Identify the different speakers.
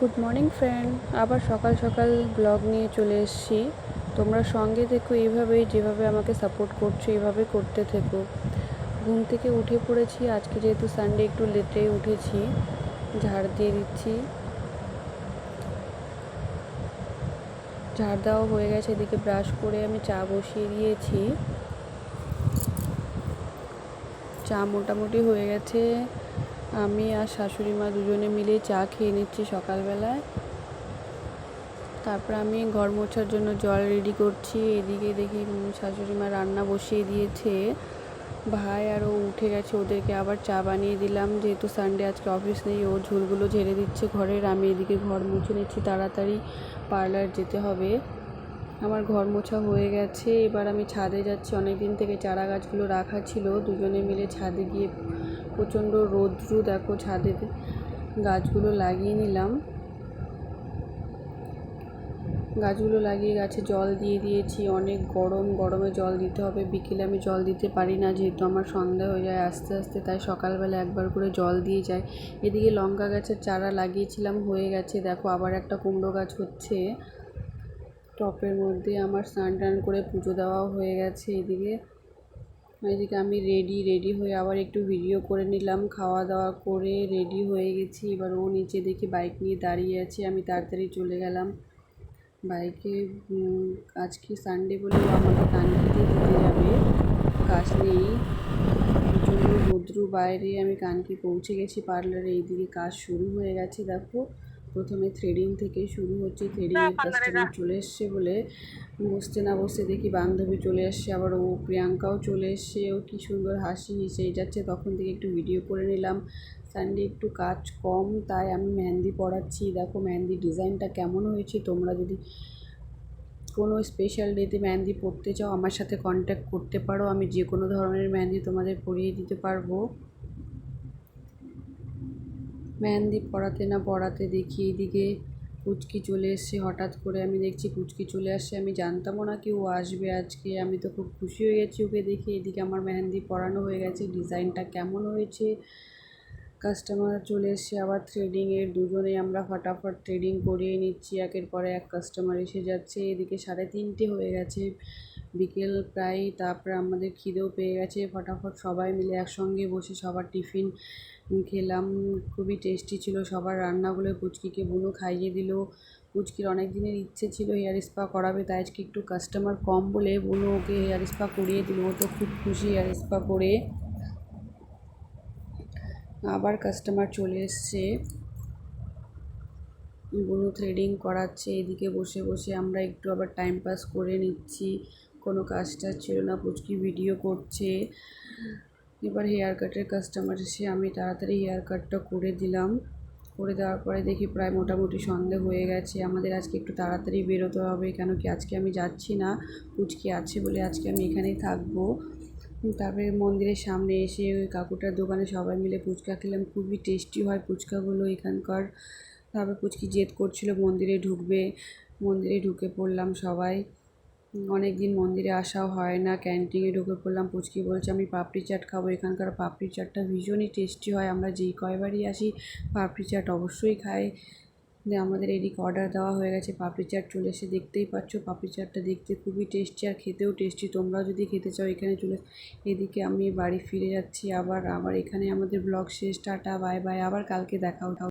Speaker 1: Good morning friend, আবার সকাল সকাল ব্লগ নিয়ে চলে এসেছি। তোমরা সঙ্গে থেকো, এইভাবেই যেভাবে আমাকে সাপোর্ট করছো এইভাবে করতে থেকো। ঘুম থেকে উঠে পড়েছি, আজকে যেহেতু সানডে একটু লেটেই উঠেছি। ঝাড় দিয়ে দিচ্ছি, ঝাড় দেওয়া হয়ে গেছে। এদিকে ব্রাশ করে আমি চা বসিয়ে দিয়েছি। চা মোটামুটি হয়ে গেছে। আমি আর শাশুড়ি মা দুজনে মিলে চা খেয়ে নিচ্ছি সকালবেলায়। তারপর আমি ঘর মোছার জন্য জল রেডি করছি। এদিকে দেখি শাশুড়ি মা রান্না বসিয়ে দিয়েছে। ভাই আর ও উঠে গেছে, ওদেরকে আবার চা বানিয়ে দিলাম। যেহেতু সানডে আজকে অফিস নেই, ও ঝুলগুলো ঝেড়ে দিচ্ছে ঘরের। আমি এদিকে ঘর মুছে নিচ্ছি, তাড়াতাড়ি পার্লার যেতে হবে। আমার ঘর মোছা হয়ে গেছে। এবার আমি ছাদে যাচ্ছি। অনেক দিন থেকে চারা গাছগুলো রাখা ছিল, দুজনে মিলে ছাদে গিয়ে প্রচণ্ড রৌদ্র, দেখো ছাদে গাছগুলো লাগিয়ে নিলাম। গাছগুলো লাগিয়ে গাছে জল দিয়ে দিয়েছি। অনেক গরমে জল দিতে হবে। বিকেলে আমি জল দিতে পারি না, যেহেতু আমার সন্ধ্যা হয়ে যায় আস্তে আস্তে, তাই সকালবেলা একবার করে জল দিয়ে যায়। এদিকে লঙ্কা গাছের চারা লাগিয়েছিলাম, হয়ে গেছে। দেখো আবার একটা কুমড়ো গাছ হচ্ছে টপের মধ্যে। আমার স্নান টান করে পুজো দেওয়া হয়ে গেছে। এদিকে আমি রেডি হয়ে আবার একটু ভিডিও করে নিলাম। খাওয়া দাওয়া করে রেডি হয়ে গেছি। এবার ও নিচে দেখি বাইক নিয়ে দাঁড়িয়ে আছে, আমি তাড়াতাড়ি চলে গেলাম বাইকে। আজকে সানডে বলে ও আমাকে কানকিতে দিতে যাবে, কাজ নেই। প্রচণ্ড রৌদ্র বাইরে। আমি কানকি পৌঁছে গেছি পার্লারে। এইদিকে কাজ শুরু হয়ে গেছে। দেখো প্রথমে থ্রেডিং থেকেই শুরু হচ্ছে। থ্রেডিংয়ের কাস্টমার চলে এসছে বলে বসতে না বসতে দেখি বান্ধবী চলে এসছে, আবার ও প্রিয়াঙ্কাও চলে এসছে। ও কী সুন্দর হাসি হেসেই যাচ্ছে, তখন থেকে একটু ভিডিও করে নিলাম। সানডে একটু কাজ কম, তাই আমি মেহেন্দি পড়াচ্ছি। দেখো মেহেন্দি ডিজাইনটা কেমন হয়েছে। তোমরা যদি কোনো স্পেশাল ডেতে মেহেন্দি পড়তে চাও, আমার সাথে কন্ট্যাক্ট করতে পারো। আমি যে কোনো ধরনের মেহেন্দি তোমাদের পরিয়ে দিতে পারবো। মেহেন্দি পড়াতে না পড়াতে দেখি এইদিকে পুচকি চলে এসছে হঠাৎ করে। আমি দেখছি পুচকি চলে আসছে, আমি জানতামও না কি ও আসবে আজকে। আমি তো খুব খুশি হয়ে গেছি ওকে দেখে। এদিকে আমার মেহেন্দি পড়ানো হয়ে গেছে। ডিজাইনটা কেমন হয়েছে। কাস্টমার চলে এসছে আবার থ্রেডিংয়ের। দুজনেই আমরা ফটাফট থ্রেডিং করিয়ে নিচ্ছি, একের পরে এক কাস্টমার এসে যাচ্ছে। এদিকে 3:30 হয়ে গেছে বিকেল প্রায়। তারপরে আমাদের খিদেও পেয়ে গেছে। ফটাফট সবাই মিলে একসঙ্গে বসে সবার টিফিন খেলাম। খুবই টেস্টি ছিল সবার রান্নাগুলো। পুচকিকে বুনু খাইয়ে দিল। পুচকির অনেক দিনের ইচ্ছে ছিল হেয়ার স্পা করাবে, তাই আজকে একটু কাস্টমার কম বলে বুনু ওকে হেয়ার স্পা করিয়ে দিল। ও তো খুব খুশি হেয়ার স্পা করে। আবার কাস্টমার চলে এসছে, বুনু থ্রেডিং করাচ্ছে। এদিকে বসে বসে আমরা একটু আবার টাইম পাস করে নিচ্ছি। কোনো কাজটা ছিল না, পুচকি ভিডিও করছে। এবার হেয়ার কাটের কাস্টমার এসে আমি তাড়াতাড়ি হেয়ার কাটটা করে দিলাম। করে দেওয়ার পরে দেখি প্রায় মোটামুটি সন্ধে হয়ে গেছে। আমাদের আজকে একটু তাড়াতাড়ি বেরোতে হবে, কেন কি আজকে আমি যাচ্ছি না, পুচকি আছে বলে আজকে আমি এখানেই থাকবো। তারপরে মন্দিরের সামনে এসে ওই কাকুটার দোকানে সবাই মিলে ফুচকা খেলাম। খুবই টেস্টি হয় ফুচকাগুলো এখানকার। তারপর পুচকি জেদ করছিল মন্দিরে ঢুকবে, মন্দিরে ঢুকে পড়লাম সবাই। অনেক দিন মন্দিরে আসাও হয় না। ক্যান্টিনে ঢুকে পড়লাম। পুচকি বলছে আমি পাপড়ি চাট খাবো। এখানকার পাপড়ি চাটটা ভীষণই টেস্টি হয়। আমরা যেই কয়বারই আসি পাপড়ি চাট অবশ্যই খাই। আমাদের এদিকে অর্ডার দেওয়া হয়ে গেছে, পাপড়ি চাট চলে এসে দেখতেই পাচ্ছ। পাপড়ি চাটটা দেখতে খুবই টেস্টি আর খেতেও টেস্টি। তোমরাও যদি খেতে চাও এখানে চলে। এদিকে আমি বাড়ি ফিরে যাচ্ছি। আবার এখানে আমাদের ব্লগ শেষ। টাটা বাই বাই, আবার কালকে দেখা হবে।